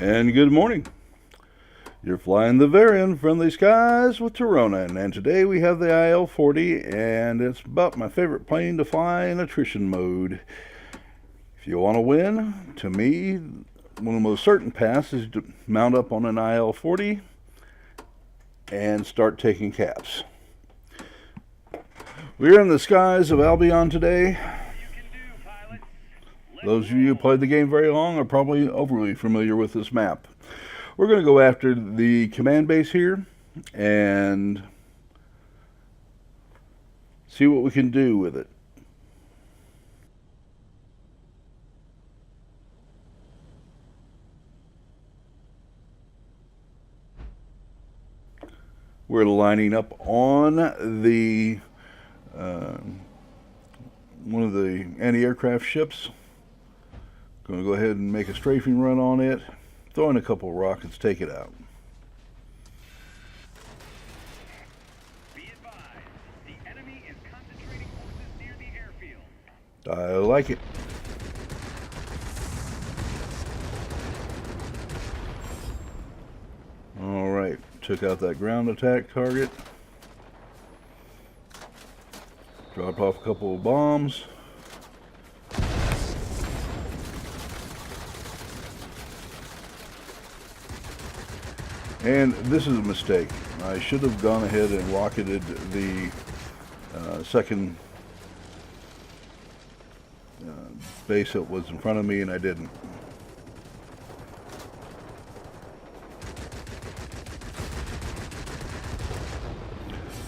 And good morning. You're flying the very unfriendly skies with Tironan, and today we have the IL-40, and it's about my favorite plane to fly in attrition mode. If you want to win, to me, one of the most certain paths is to mount up on an IL-40 and start taking caps. We're in the skies of Albion today. Those of you who played the game very long are probably overly familiar with this map. We're going to go after the command base here and see what we can do with it. We're lining up on the one of the anti-aircraft ships. Going to go ahead and make a strafing run on it. Throw in a couple of rockets, take it out. Be advised, the enemy is concentrating forces near the airfield. I like it. Alright, took out that ground attack target. Dropped off a couple of bombs. And this is a mistake. I should have gone ahead and rocketed the second base that was in front of me, and I didn't.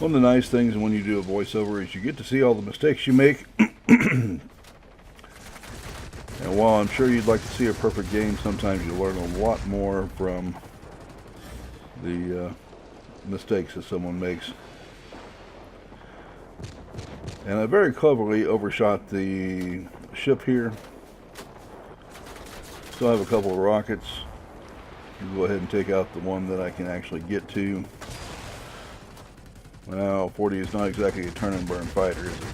One of the nice things when you do a voiceover is you get to see all the mistakes you make. And while I'm sure you'd like to see a perfect game, sometimes you learn a lot more from the mistakes that someone makes. And I very cleverly overshot the ship here. Still have a couple of rockets. I'll go ahead and take out the one that I can actually get to. Well, 40 is not exactly a turn and burn fighter, is it?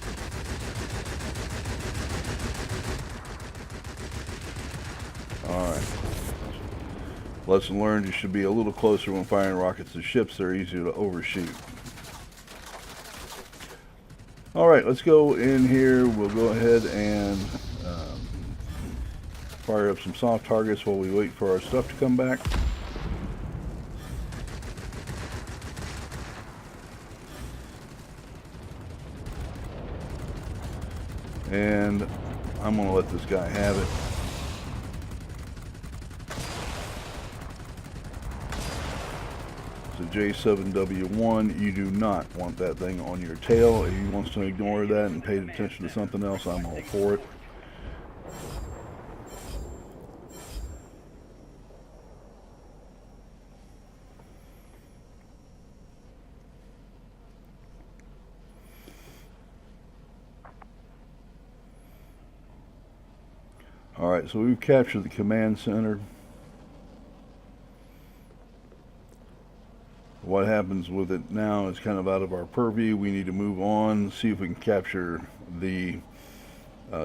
Alright. Lesson learned, you should be a little closer when firing rockets to ships. They're easier to overshoot. Alright, let's go in here. We'll go ahead and fire up some soft targets while we wait for our stuff to come back. And I'm going to let this guy have it. It's a J7W1. You do not want that thing on your tail. If he wants to ignore that and pay attention to something else, I'm all for it. Alright, so we've captured the command center. What happens with it now is kind of out of our purview. We need to move on, see if we can capture the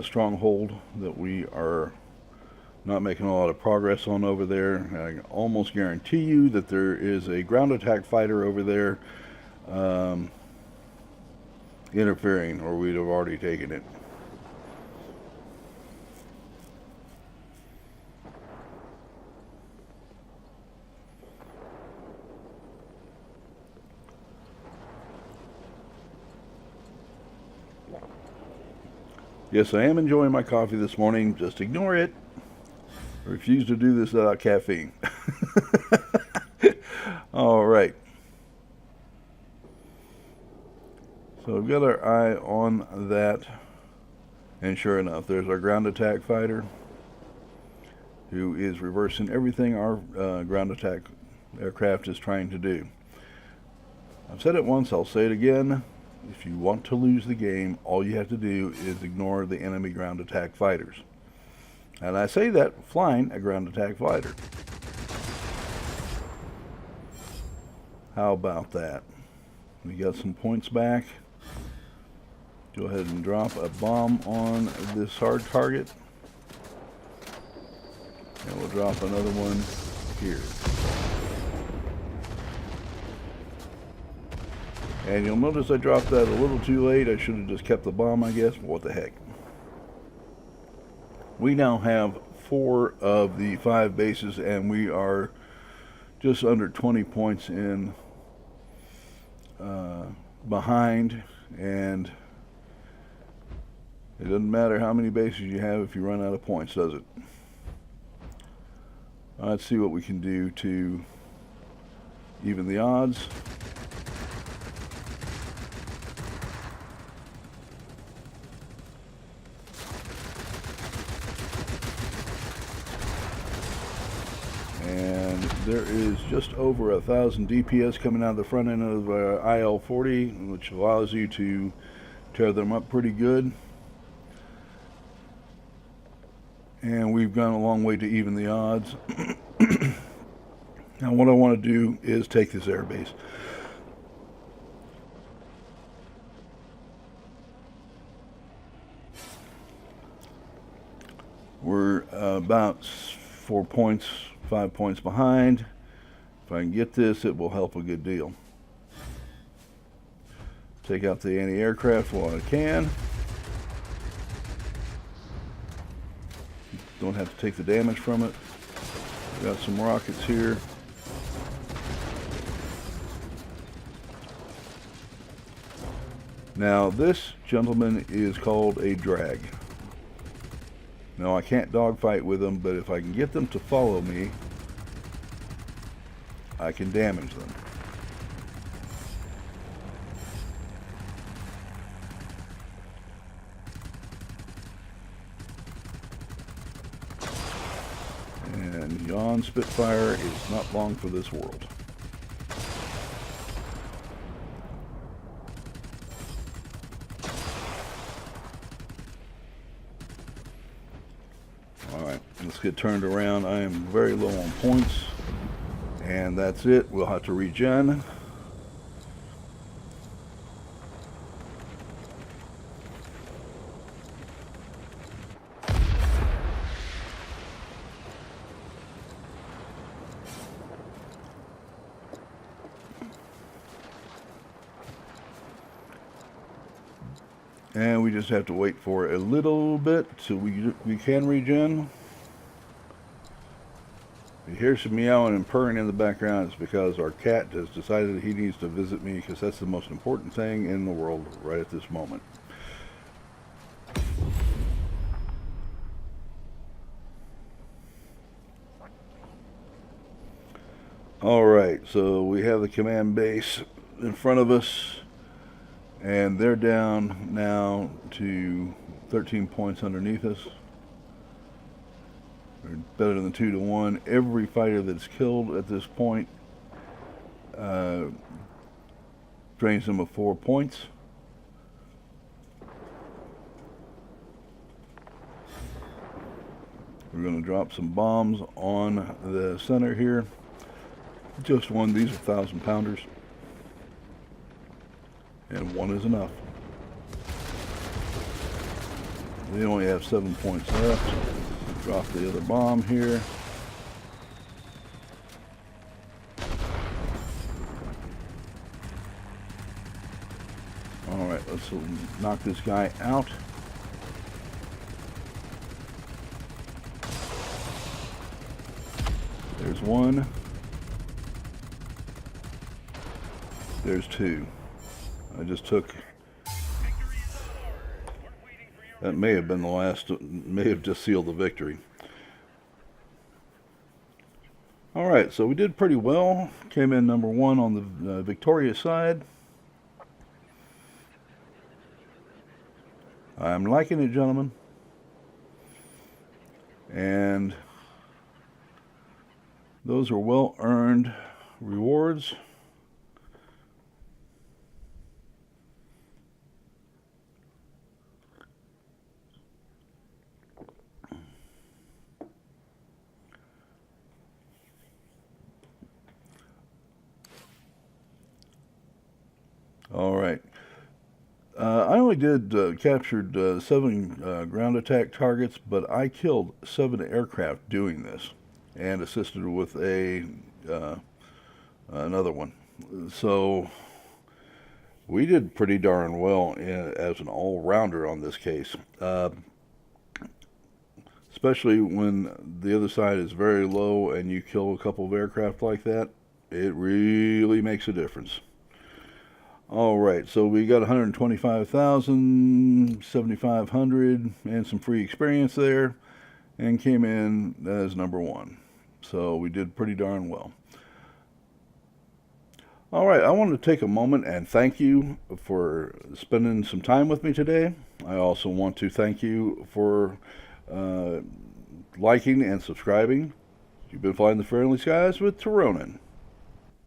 stronghold that we are not making a lot of progress on over there. I can almost guarantee you that there is a ground attack fighter over there interfering, or we'd have already taken it. Yes, I am enjoying my coffee this morning. Just ignore it. I refuse to do this without caffeine. All right. So we've got our eye on that. And sure enough, there's our ground attack fighter, who is reversing everything our ground attack aircraft is trying to do. I've said it once, I'll say it again. If you want to lose the game, all you have to do is ignore the enemy ground attack fighters. And I say that flying a ground attack fighter. How about that? We got some points back. Go ahead and drop a bomb on this hard target. And we'll drop another one here. And you'll notice I dropped that a little too late. I should have just kept the bomb, I guess, but what the heck. We now have 4 of the 5 bases, and we are just under 20 points in behind, and it doesn't matter how many bases you have if you run out of points, does it? Let's see what we can do to even the odds. And there is just over 1,000 DPS coming out of the front end of IL-40, which allows you to tear them up pretty good. And we've gone a long way to even the odds. Now what I want to do is take this airbase. We're about 4 points, 5 points behind. If I can get this, it will help a good deal. Take out the anti-aircraft while I can. Don't have to take the damage from it. Got some rockets here. Now this gentleman is called a drag. Now I can't dogfight with them, but if I can get them to follow me, I can damage them. And yon Spitfire is not long for this world. Alright, let's get turned around. I am very low on points. And that's it. We'll have to regen. And we just have to wait for a little bit till we can regen. If you hear some meowing and purring in the background, it's because our cat has decided that he needs to visit me, because that's the most important thing in the world right at this moment. Alright, so we have the command base in front of us, and they're down now to 13 points underneath us. They're better than 2-1. Every fighter that's killed at this point drains them of 4 points. We're going to drop some bombs on the center here. Just one. These are 1,000-pounders. And one is enough. They only have 7 points left. Drop the other bomb here. Alright, let's knock this guy out. There's one. There's 2. I just took... That may have been the last, may have just sealed the victory. Alright, so we did pretty well. Came in number 1 on the victorious side. I'm liking it, gentlemen. And those are well-earned rewards. All right. I only captured 7 ground attack targets, but I killed 7 aircraft doing this. and assisted with another one. So we did pretty darn well as an all-rounder on this case, especially when the other side is very low and you kill a couple of aircraft like that. It really makes a difference. All right, so we got 125,000, 7,500, and some free experience there, and came in as number 1. So we did pretty darn well. All right, I want to take a moment and thank you for spending some time with me today. I also want to thank you for liking and subscribing. You've been flying the friendly skies with Tironan.